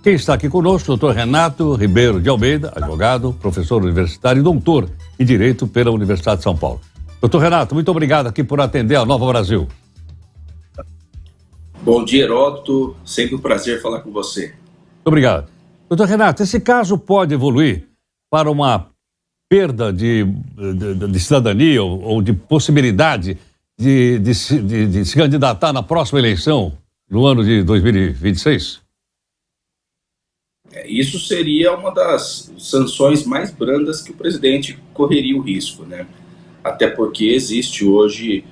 Quem está aqui conosco, doutor Renato Ribeiro de Almeida, advogado, professor universitário e doutor em Direito pela Universidade de São Paulo. Doutor Renato, muito obrigado aqui por atender a Nova Brasil. Bom dia, Heródoto. Sempre um prazer falar com você. Muito obrigado. Doutor Renato, esse caso pode evoluir para uma perda de cidadania ou de possibilidade de se candidatar na próxima eleição, no ano de 2026? Isso seria uma das sanções mais brandas que o presidente correria o risco, né? Até porque existe hoje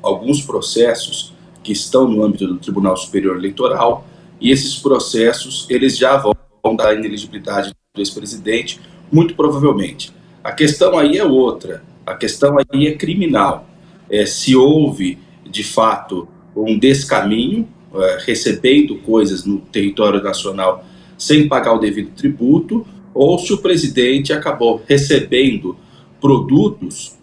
alguns processos que estão no âmbito do Tribunal Superior Eleitoral e esses processos, eles já vão dar inelegibilidade do ex-presidente, muito provavelmente. A questão aí é outra, a questão aí é criminal. Se houve, de fato, um descaminho, recebendo coisas no território nacional sem pagar o devido tributo, ou se o presidente acabou recebendo produtos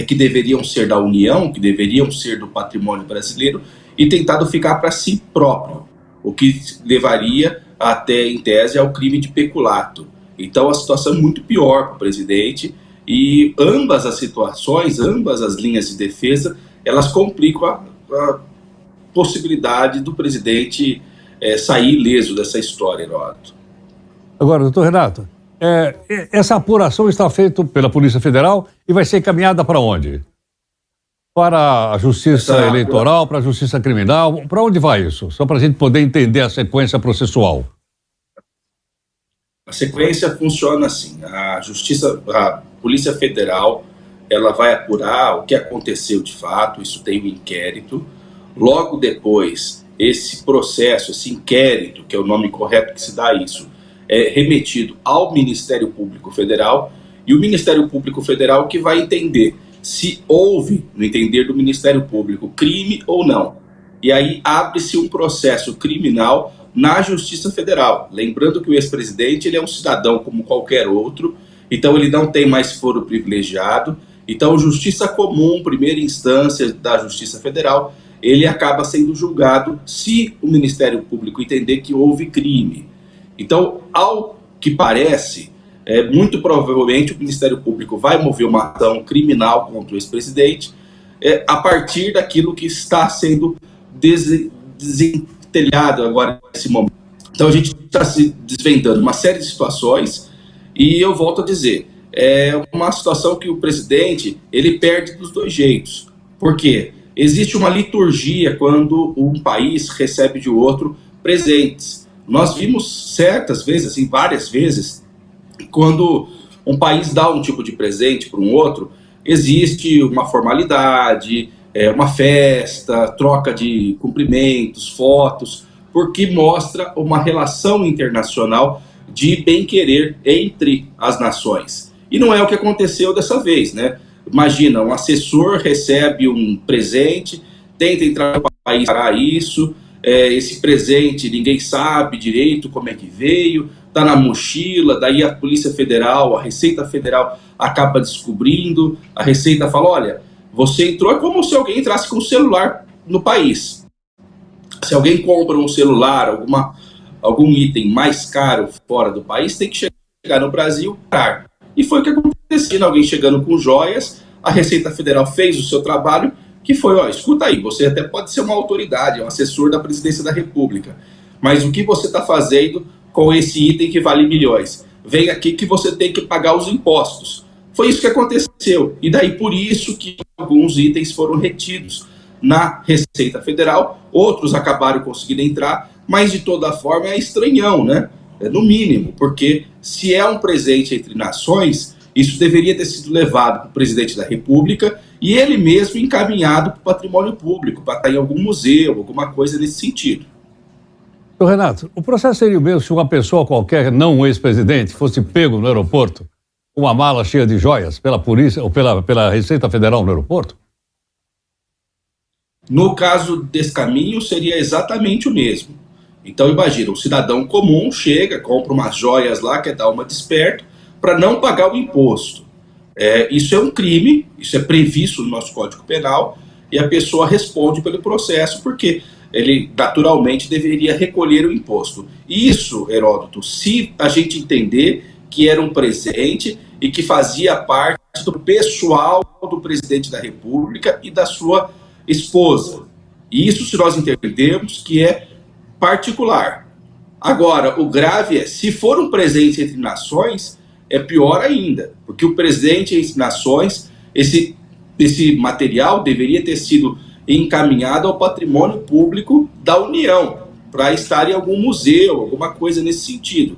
que deveriam ser da União, que deveriam ser do patrimônio brasileiro, e tentado ficar para si próprio, o que levaria até, em tese, ao crime de peculato. Então a situação é muito pior para o presidente, e ambas as situações, ambas as linhas de defesa, elas complicam a possibilidade do presidente sair ileso dessa história, Heródoto. Agora, doutor Renato, essa apuração está feita pela Polícia Federal e vai ser encaminhada para onde? Para a Justiça Eleitoral, para a Justiça Criminal? Para onde vai isso? Só para a gente poder entender a sequência processual. A sequência funciona assim: a Polícia Federal, ela vai apurar o que aconteceu de fato, isso tem um inquérito. Logo depois, esse processo, esse inquérito, que é o nome correto que se dá a isso, é remetido ao Ministério Público Federal, e o Ministério Público Federal que vai entender se houve, no entender do Ministério Público, crime ou não. E aí abre-se um processo criminal na Justiça Federal. Lembrando que o ex-presidente, ele é um cidadão como qualquer outro, então ele não tem mais foro privilegiado. Então, Justiça Comum, primeira instância da Justiça Federal, ele acaba sendo julgado se o Ministério Público entender que houve crime. Então, ao que parece, muito provavelmente o Ministério Público vai mover uma ação criminal contra o ex-presidente a partir daquilo que está sendo desentelhado agora nesse momento. Então, a gente está se desvendando uma série de situações e eu volto a dizer, é uma situação que o presidente, ele perde dos dois jeitos. Por quê? Existe uma liturgia quando um país recebe de outro presentes. Nós vimos certas vezes, assim, várias vezes, quando um país dá um tipo de presente para um outro, existe uma formalidade, uma festa, troca de cumprimentos, fotos, porque mostra uma relação internacional de bem-querer entre as nações. E não é o que aconteceu dessa vez, né? Imagina, um assessor recebe um presente, tenta entrar no país para isso, esse presente ninguém sabe direito como é que veio, está na mochila, daí a Polícia Federal, a Receita Federal acaba descobrindo, a Receita fala, olha, você entrou, é como se alguém entrasse com o celular no país. Se alguém compra um celular, algum item mais caro fora do país, tem que chegar no Brasil caro. E foi o que aconteceu, alguém chegando com joias, a Receita Federal fez o seu trabalho, que foi, escuta aí, você até pode ser uma autoridade, um assessor da Presidência da República, mas o que você está fazendo com esse item que vale milhões? Vem aqui que você tem que pagar os impostos. Foi isso que aconteceu, e daí por isso que alguns itens foram retidos na Receita Federal, outros acabaram conseguindo entrar, mas de toda forma é estranhão, né? No mínimo, porque se é um presente entre nações, isso deveria ter sido levado para o presidente da República e ele mesmo encaminhado para o patrimônio público, para estar em algum museu, alguma coisa nesse sentido. Então, Renato, o processo seria o mesmo se uma pessoa qualquer, não um ex-presidente, fosse pego no aeroporto com uma mala cheia de joias pela polícia ou pela Receita Federal no aeroporto? No caso desse caminho, seria exatamente o mesmo. Então, imagina, um cidadão comum chega, compra umas joias lá, quer dar uma desperto, para não pagar o imposto. Isso é um crime, isso é previsto no nosso Código Penal, e a pessoa responde pelo processo, porque ele naturalmente deveria recolher o imposto. Isso, Heródoto, se a gente entender que era um presente e que fazia parte do pessoal do presidente da República e da sua esposa. Isso se nós entendermos que é particular. Agora, o grave é, se for um presente entre nações, é pior ainda, porque o presente entre nações, esse material deveria ter sido encaminhado ao patrimônio público da União, para estar em algum museu, alguma coisa nesse sentido.